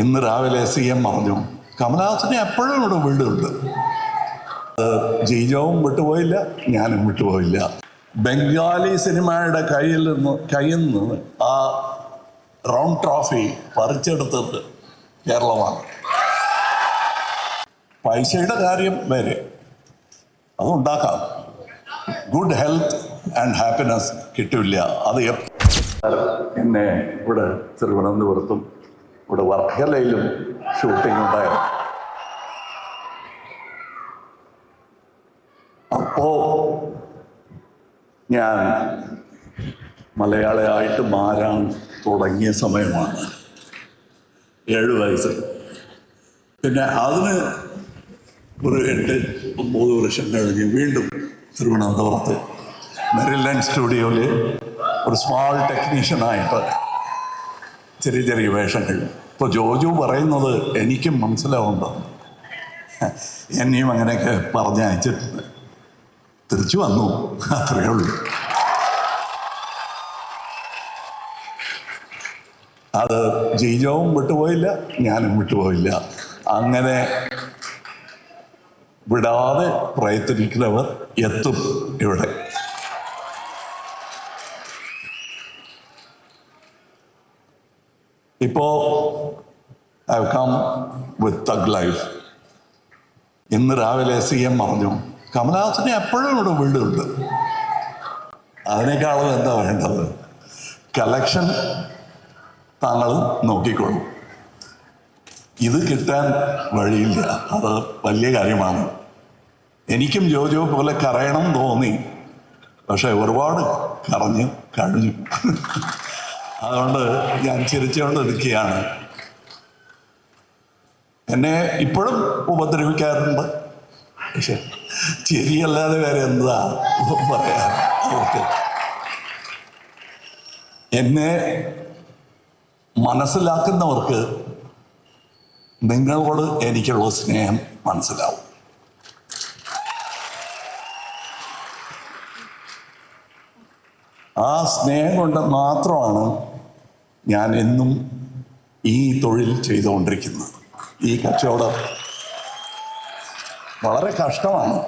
ഇന്ന് രാവിലെ CM പറഞ്ഞു, കമലഹാസനെ എപ്പോഴും ഇവിടെ വീടുണ്ട്. ജീജോവും വിട്ടുപോയില്ല, ഞാനും വിട്ടുപോയില്ല. ബംഗാളി സിനിമയുടെ കയ്യിൽ നിന്ന് ആ റൗണ്ട് ട്രോഫി പറിച്ചെടുത്തത് കേരളമാണ്. പൈസയുടെ കാര്യം വേറെ, അതുണ്ടാക്കാം. ഗുഡ് ഹെൽത്ത് ആൻഡ് ഹാപ്പിനെസ് കിട്ടില്ല. അത് എന്നെ ഇവിടെ തിരുവനന്തപുരത്തും ഇവിടെ വർക്കലയിലും ഷൂട്ടിംഗ് ഉണ്ടായിരുന്നു. അപ്പോ ഞാൻ മലയാളിയായിട്ട് മാറാൻ തുടങ്ങിയ സമയമാണ്, 7 വയസ്സ്. പിന്നെ അതിന് ഒരു 8-9 വർഷം കഴിഞ്ഞ് വീണ്ടും തിരുവനന്തപുരത്ത് മെറിലൻഡ് സ്റ്റുഡിയോയിൽ ഒരു സ്മോൾ ടെക്നീഷ്യനായിട്ട് ചെറിയ ചെറിയ വേഷങ്ങൾ. ഇപ്പോൾ ജോജു പറയുന്നത് എനിക്കും മനസ്സിലാവുന്നുണ്ട്. എന്നെയും അങ്ങനെയൊക്കെ പറഞ്ഞയച്ചിട്ടുണ്ട്. തിരിച്ചു വന്നു, അത്രയേ ഉള്ളൂ. അത് ജീജോവും വിട്ടുപോയില്ല, ഞാനും വിട്ടുപോയില്ല. അങ്ങനെ വിടാതെ പ്രയത്നിക്കുന്നവർ എത്തും ഇവിടെ. ഇപ്പോ I have come with Thug Life. ഇന്ന് രാവിലെ CM പറഞ്ഞു, കമലഹാസനെ എപ്പോഴും ഇവിടെ വീടുണ്ട്. അതിനേക്കാളും എന്താ വേണ്ടത്? കളക്ഷൻ താങ്കൾ നോക്കിക്കോളൂ. ഇത് കിട്ടാൻ വഴിയില്ല, അത് വലിയ കാര്യമാണ്. എനിക്കും ജോജോ പോലെ കരയണം തോന്നി, പക്ഷെ ഒരുപാട് കരഞ്ഞു കഴിഞ്ഞു. അതുകൊണ്ട് ഞാൻ ചിരിച്ചുകൊണ്ടിരിക്കുകയാണ്. എന്നെ ഇപ്പോഴും ഉപദ്രവിക്കാറുണ്ട്, പക്ഷെ ചിരിയല്ലാതെ വേറെ എന്താ പറയാ അവർക്ക്. എന്നെ മനസ്സിലാക്കുന്നവർക്ക് നിങ്ങളോട് എനിക്കുള്ള സ്നേഹം മനസ്സിലാവും. ആ സ്നേഹം കൊണ്ട് മാത്രമാണ് ഞാൻ എന്നും ഈ തൊഴിൽ ചെയ്തുകൊണ്ടിരിക്കുന്നത്. ഈ കച്ചവടം വളരെ കഷ്ടമാണ്.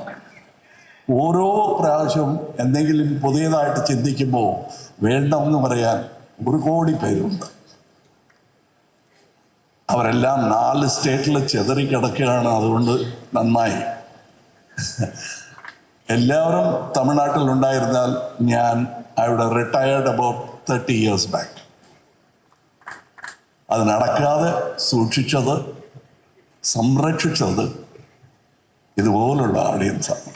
ഓരോ പ്രാവശ്യവും എന്തെങ്കിലും പുതിയതായിട്ട് ചിന്തിക്കുമ്പോൾ വേണ്ടെന്ന് പറയാൻ 1 കോടി പേരുണ്ട്. അവരെല്ലാം 4 സ്റ്റേറ്റിൽ ചെതറിക്കിടക്കുകയാണ്. അതുകൊണ്ട് നന്നായി. എല്ലാവരും തമിഴ്നാട്ടിലുണ്ടായിരുന്നാൽ ഞാൻ I would have retired about 30 years back. അത് നടക്കാതെ സൂക്ഷിച്ചത്, സംരക്ഷിച്ചത് ഇതുപോലുള്ള ഓഡിയൻസാണ്.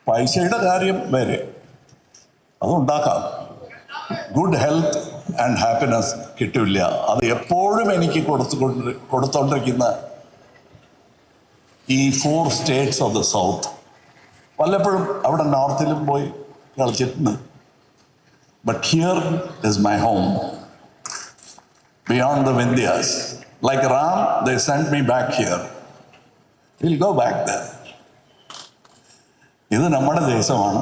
പൈസയുടെ കാര്യം വേറെ, അതുണ്ടാക്കാം. ഗുഡ് ഹെൽത്ത് ആൻഡ് ഹാപ്പിനെസ് കിട്ടില്ല. അത് എപ്പോഴും എനിക്ക് കൊടുത്തോണ്ടിരിക്കുന്ന ഈ 4 states ഓഫ് ദ സൗത്ത്. വല്ലപ്പോഴും അവിടെ നോർത്തിലും പോയി കളിച്ചിട്ടുണ്ട്. But here is my home, beyond the Vindhyas. Like Ram, they sent me back here. We'll go back there. ഇത് നമ്മുടെ ദേശമാണ്.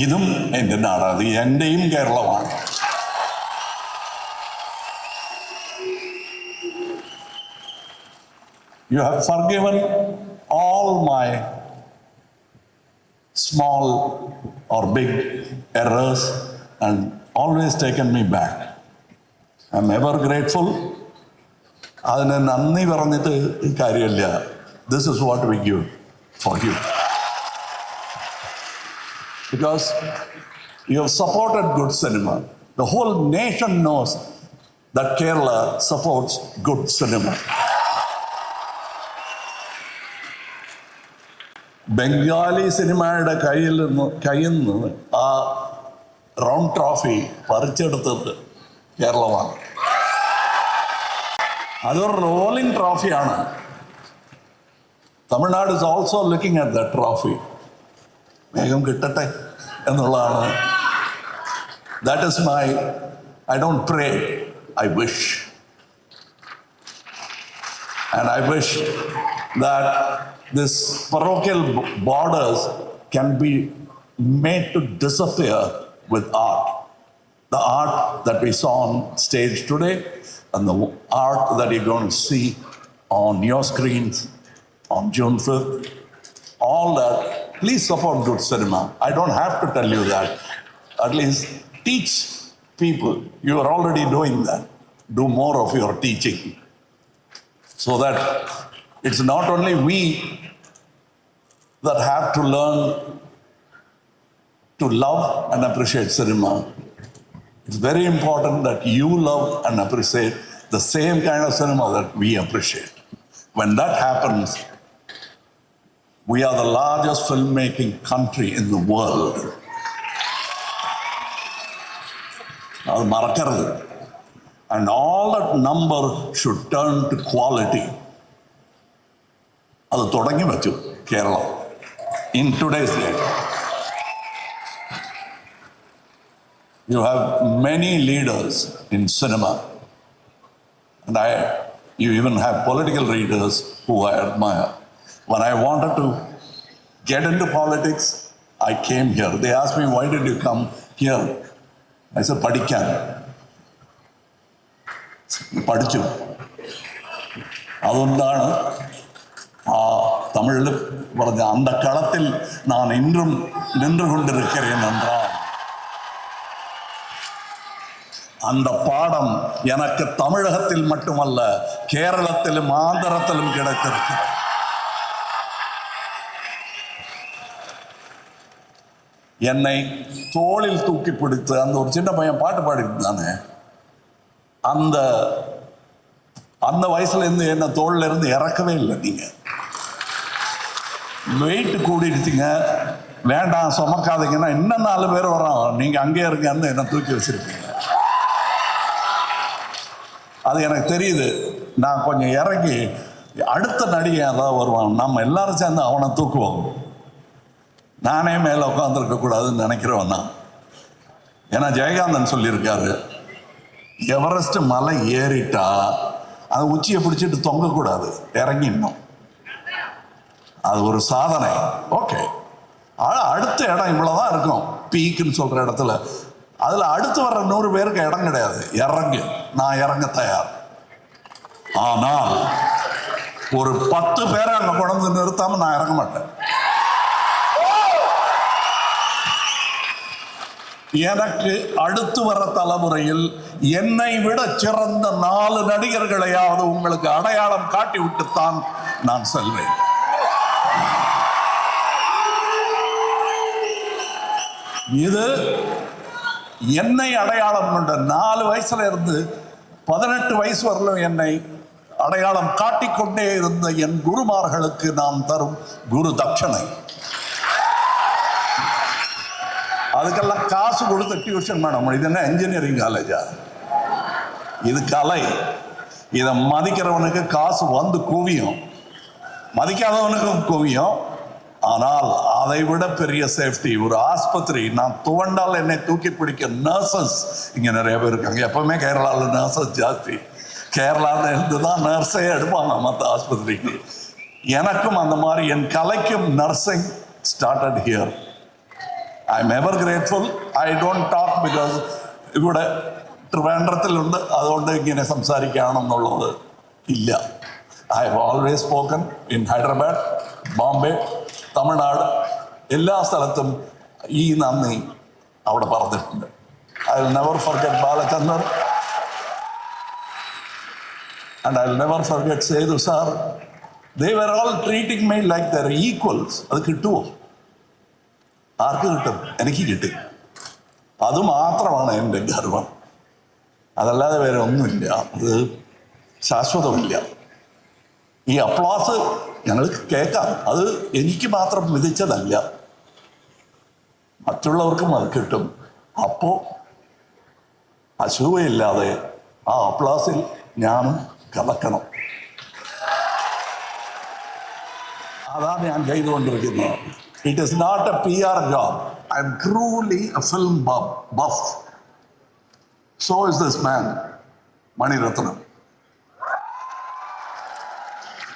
ഇതും എൻ്റെ നാട്, അത് എൻ്റെയും കേരളമാണ്. You have forgiven all my small or big errors and always taken me back. I'm ever grateful. അതിന് നന്ദി പറഞ്ഞിട്ട് കാര്യമില്ല. This is what we give for you. Because you have supported good cinema. The whole nation knows that Kerala supports good cinema. Bengali സിനിമയുടെ കയ്യിൽ നിന്ന് ആ round trophy പറിച്ചെടുത്തത് കേരളമാണ്. അതൊരു റോളിംഗ് ട്രോഫിയാണ്. Tamil Nadu is also looking at the trophy. വേഗം കിട്ടട്ടെ എന്നുള്ളതാണ്. That is my, I don't pray, I wish. And I wish that this parochial borders can be made to disappear with art. The art that we saw on stage today and the art that you're going to see on your screens on June 5th, all that, please support good cinema. I don't have to tell you that. At least teach people. You are already doing that. Do more of your teaching so that it's not only we that have to learn to love and appreciate cinema. It's very important that you love and appreciate the same kind of cinema that we appreciate. When that happens, we are the largest filmmaking country in the world. அது மறக்கிறது. And all that number should turn to quality. அது தொடங்கி வச்சு Kerala in today's date. You have many leaders in cinema, and you even have political leaders who I admire. When I wanted to get into politics, I came here. They asked me, why did you come here? I said, പഠിക്കാൻ. പഠിച്ചു. അതുകൊണ്ടാണ് தமிழில் പറഞ്ഞ அந்த களத்தில் நான் இன்றும் நின்று கொண்டிருக்கிறேன் என்றால் அந்த பாடம் எனக்கு தமிழகத்தில் மட்டுமல்ல கேரளத்திலும் ஆந்திரத்திலும் கிடைத்திருக்கிறது. என்னை தோளில் தூக்கி பிடித்து அந்த ஒரு சின்ன பையன் பாட்டு பாடிட்டு தானே அந்த அந்த வயசுல இருந்து என்ன தோல்ல இருந்து இறக்கவே இல்லை. நீங்க வெயிட் கூடிடுச்சிங்க, வேண்டாம் சுமக்காதீங்கன்னா இன்னும் 4 பேர் வரோம், நீங்க அங்கே இருங்கன்னு என்ன தூக்கி வச்சிருக்கீங்க. அது எனக்கு தெரியுது. நான் கொஞ்சம் இறங்கி அடுத்த நடிகை ஏதாவது வருவான், நம்ம எல்லாரும் சேர்ந்து அவனை தூக்குவோம். நானே மேலே உட்காந்துருக்க கூடாதுன்னு நினைக்கிறவன் தான். ஏன்னா ஜெயகாந்தன் சொல்லியிருக்காரு, எவரெஸ்ட் மலை ஏறிட்டா அது உச்சியை பிடிச்சிட்டு தொங்கக்கூடாது, இறங்கிடணும். அது ஒரு சாதனை. ஓகே, அடுத்த இடம் இவ்வளவுதான் இருக்கும் பீக்குன்னு சொல்ற இடத்துல. அதுல அடுத்து வர்ற 100 பேருக்கு இடம் கிடையாது. இறங்கு, நான் இறங்க தயார். ஆனால் ஒரு 10 பேரை அங்க கொண்டு நிறுத்தாம நான் இறங்க மாட்டேன். எனக்கு அடுத்து வர தலைமுறையில் என்னை விட சிறந்த 4 நடிகர்களையாவது உங்களுக்கு அடையாளம் காட்டி விட்டுத்தான் நான் செல்வேன். இது என்னை அடையாளம் கொண்ட 4 வயசுல இருந்து 18 வயசு வரலும் என்னை அடையாளம் காட்டிக்கொண்டே இருந்த என் குருமார்களுக்கு நான் தரும் குரு தட்சணை. அதுக்கெல்லாம் காசு கொடுத்து டியூஷன் மேடம். இது என்ன இன்ஜினியரிங் காலேஜா? இது கலை. இதை மதிக்கிறவனுக்கு காசு வந்து குவியும், மதிக்காதவனுக்கும் குவியும். ஆனால் அதை விட பெரிய சேஃப்டி ஒரு ஆஸ்பத்திரி. நான் துவண்டால் என்னை தூக்கி பிடிக்க நர்சஸ் இங்க நிறைய பேர் இருக்காங்க. எப்பவுமே கேரளாவில் நர்சஸ் ஜாஸ்தி. கேரளாவில் இருந்து தான் நர்ஸே எடுப்பாங்க மற்ற ஆஸ்பத்திரிக்கு. எனக்கும் அந்த மாதிரி என் கலைக்கும் nursing started here. I am ever grateful. I don't talk because ഇവിടെ ട്രിവാൻഡ്രത്തിലുണ്ട്, അതുകൊണ്ട് ഇങ്ങനെ സംസാരിക്കുകയാണെന്നുള്ളത് ഇല്ല. I have always spoken in Hyderabad, Bombay, Tamil Nadu, എല്ലാ സ്ഥലത്തും ഈ നന്ദി അവിടെ പറഞ്ഞിട്ടുണ്ട്. I will never forget Balachandar and I will never forget Sethu sir. They were all treating me like their equals. അത് കിട്ടുമോ? ആർക്ക് കിട്ടും? എനിക്ക് കിട്ടി. അതുമാത്രമാണ് എൻ്റെ ഗർവം. അതല്ലാതെ വേറെ ഒന്നുമില്ല. അത് ശാശ്വതമില്ല. ഈ അപ്ലോസ് ഞങ്ങൾക്ക് കേൾക്കാം. അത് എനിക്ക് മാത്രം വിധിച്ചതല്ല, മറ്റുള്ളവർക്കും അത് കിട്ടും. അപ്പോൾ അശൂവയില്ലാതെ ആ അപ്ലോസിൽ ഞാനും കലക്കണം. അതാണ് ഞാൻ ചെയ്തുകൊണ്ടിരിക്കുന്നത്. It is not a PR job. I am truly a film buff. So is this man, Mani Ratnam.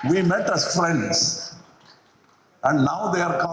We met as friends. And now they are calling